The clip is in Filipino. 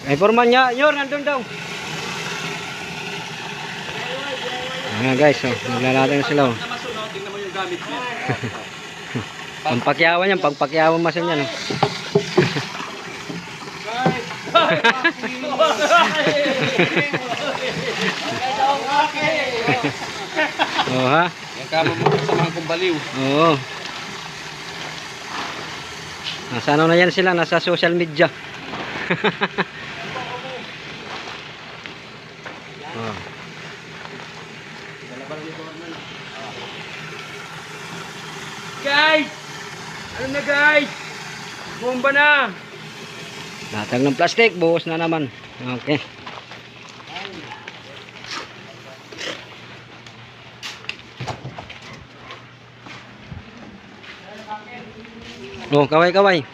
Ay, forman niya. Yor, nandun daw. Ayan guys, oh, naglalatan na sila. Oh. Tingnan mo yung gamit niya. Pampakyawan yan, pampakyawan masin yan. Oh. Oh ha? Yung kama mo sa mga kumbaliw. Oo. Nasa ano na yan sila, nasa social media. Oh. Guys! Ano na guys? Bomba na! Latag ng plastic, buhos na naman. Okay. Oh, kaway-kaway.